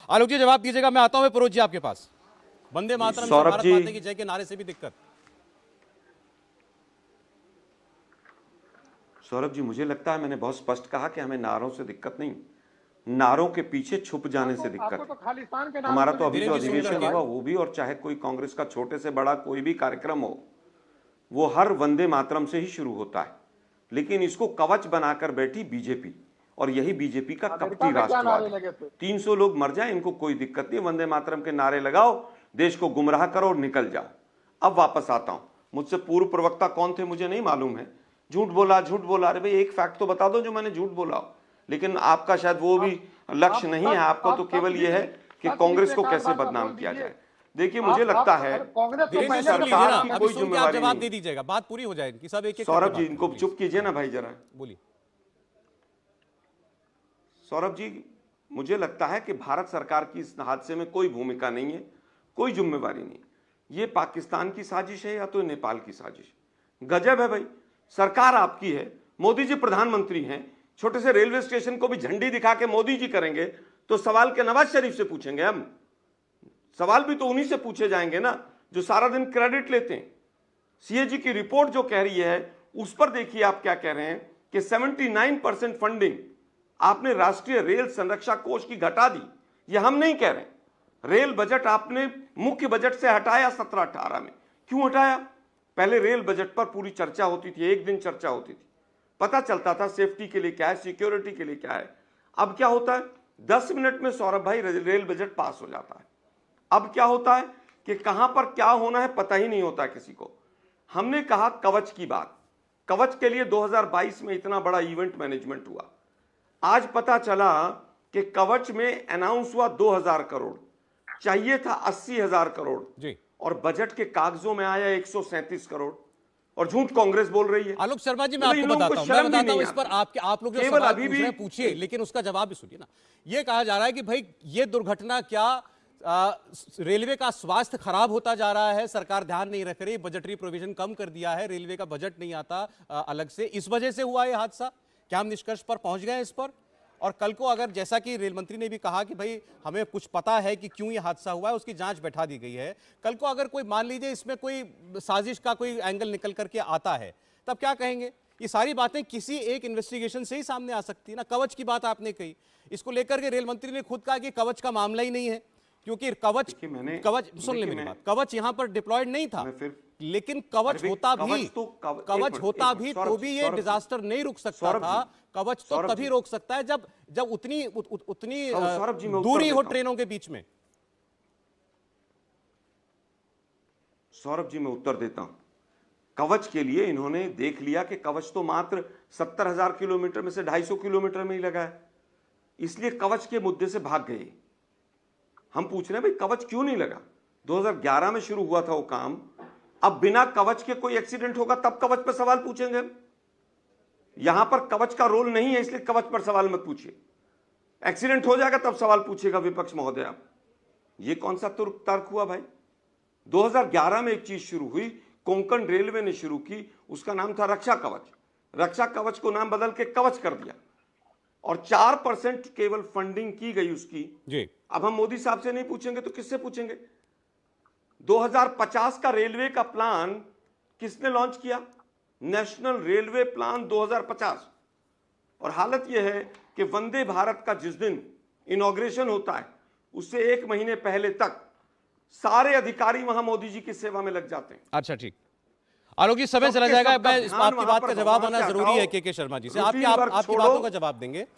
आलोक जी जवाब दीजिएगा, मैं आता हूं फिरोज जी आपके पास। वंदे मातरम से भारत माता की जय के नारे से भी दिक्कत। सौरभ जी, मुझे लगता है मैंने बहुत स्पष्ट कहा कि हमें नारों से दिक्कत नहीं, नारों के पीछे छुप जाने से दिक्कत तो है। खालिस्तान के नाम हमारा से तो अभी जो वीरेंद्र जी सुन अधिवेशन लीजिए। हुआ वो भी, और चाहे कोई कांग्रेस का छोटे से बड़ा कोई भी कार्यक्रम हो, वो हर वंदे मातरम से ही शुरू होता है। लेकिन इसको कवच बनाकर बैठी बीजेपी, और यही बीजेपी का कपटी राष्ट्रवाद है। 300 लोग मर जाए इनको कोई दिक्कत नहीं, वंदे मातरम के नारे लगाओ, देश को गुमराह करो और निकल जाओ। अब वापस आता हूं, मुझसे पूर्व प्रवक्ता कौन थे मुझे नहीं मालूम है, झूठ बोला झूठ बोला। अरे भाई एक फैक्ट तो बता दो जो मैंने झूठ बोला हो। लेकिन आपका शायद वो भी लक्ष्य नहीं है, आपको तो केवल यह है कि कांग्रेस को कैसे बदनाम किया जाए। देखिए मुझे लगता है सरकार की कोई जिम्मेवारी नहीं। जवाब दे दीजिएगा, बात पूरी हो जाएगी सब एक एक। सौरभ जी इनको चुप कीजिए ना भाई जरा। बोलिए सौरभ जी, मुझे लगता है कि भारत सरकार की इस हादसे में कोई भूमिका नहीं है, कोई जिम्मेवारी नहीं। ये पाकिस्तान की साजिश है या तो नेपाल की साजिश। गजब है भाई, सरकार आपकी है, मोदी जी प्रधानमंत्री हैं, छोटे से रेलवे स्टेशन को भी झंडी दिखा के मोदी जी करेंगे तो सवाल के नवाज शरीफ से पूछेंगे हम। सवाल भी तो उन्हीं से पूछे जाएंगे ना जो सारा दिन क्रेडिट लेते हैं। सीएजी की रिपोर्ट जो कह रही है उस पर देखिए आप क्या कह रहे हैं कि 79% फंडिंग आपने राष्ट्रीय रेल संरक्षा कोष की घटा दी। ये हम नहीं कह रहे। रेल बजट आपने मुख्य बजट से हटाया 17-18 में। क्यों हटाया? पहले रेल बजट पर पूरी चर्चा होती थी, एक दिन चर्चा होती थी, पता चलता था सेफ्टी के लिए क्या है, सिक्योरिटी के लिए क्या है। अब क्या होता है, 10 मिनट में सौरभ भाई रेल बजट पास हो जाता है। अब क्या होता है कि कहां पर क्या होना है पता ही नहीं होता है किसी को। हमने कहा कवच की बात, कवच के लिए 2022 में इतना बड़ा इवेंट मैनेजमेंट हुआ। आज पता चला कि कवच में अनाउंस हुआ 2000 करोड़, चाहिए था 80,000 करोड़ जी, और बजट के कागजों में आया 137 करोड़, और झूठ कांग्रेस बोल रही है। आलोक शर्मा जी मैं आपको बताता हूं इस पर आप लोग जो सवाल पूछ रहे हैं पूछिए, लेकिन उसका जवाब भी सुनिए ना। यह कहा जा रहा है कि भाई ये दुर्घटना क्या रेलवे का स्वास्थ्य खराब होता जा रहा है, सरकार ध्यान नहीं रख रही, बजटरी प्रोविजन कम कर दिया है, रेलवे का बजट नहीं आता अलग से, इस वजह से हुआ ये हादसा। क्या हम निष्कर्ष पर पहुंच गए इस पर? और कल को अगर जैसा कि रेल मंत्री ने भी कहा कि भाई हमें कुछ पता है कि क्यों ये हादसा हुआ है, उसकी जांच बैठा दी गई है, कल को अगर कोई मान लीजिए इसमें कोई साजिश का कोई एंगल निकल करके आता है तब क्या कहेंगे? ये सारी बातें किसी एक इन्वेस्टिगेशन से ही सामने आ सकती है ना। कवच की बात आपने कही, इसको लेकर के रेल मंत्री ने खुद कहा कि कवच का मामला ही नहीं है, क्योंकि कवच सुन ले मेरी बात, कवच यहां पर डिप्लॉयड नहीं था, लेकिन कवच होता भी तो भी ये डिजास्टर नहीं रुक सकता था। कवच तो तभी रोक सकता है जब उतनी दूरी हो ट्रेनों के बीच में। सौरभ जी मैं उत्तर देता हूं। कवच के लिए इन्होंने देख लिया कि कवच तो मात्र 70,000 किलोमीटर में से 250 किलोमीटर में ही लगा है, इसलिए कवच के मुद्दे से भाग गए। हम पूछ रहे हैं भाई कवच क्यों नहीं लगा? 2011 में शुरू हुआ था वो काम, अब बिना कवच के कोई एक्सीडेंट होगा तब कवच पर सवाल पूछेंगे। यहां पर कवच का रोल नहीं है, इसलिए कवच पर सवाल मत पूछिए। एक्सीडेंट हो जाएगा तब सवाल पूछेगा विपक्ष महोदय आप। ये कौन सा तर्क हुआ भाई? 2011 में एक चीज शुरू हुई, कोंकण रेलवे ने शुरू की, उसका नाम था रक्षा कवच। रक्षा कवच को नाम बदल के कवच कर दिया और 4% केवल फंडिंग की गई उसकी जी। अब हम मोदी साहब से नहीं पूछेंगे तो किससे पूछेंगे? 2050 का रेलवे का प्लान किसने लॉन्च किया? National railway plan 2050। और हालत यह है कि वंदे भारत का जिस दिन इनॉग्रेशन होता है उससे 1 महीने पहले तक सारे अधिकारी वहां मोदी जी की सेवा में लग जाते हैं। अच्छा ठीक, आलोक जी समय चला जाएगा, मैं आपकी बात का जवाब आना जरूरी है के शर्मा जी से। आपकी बातों का जवाब देंगे।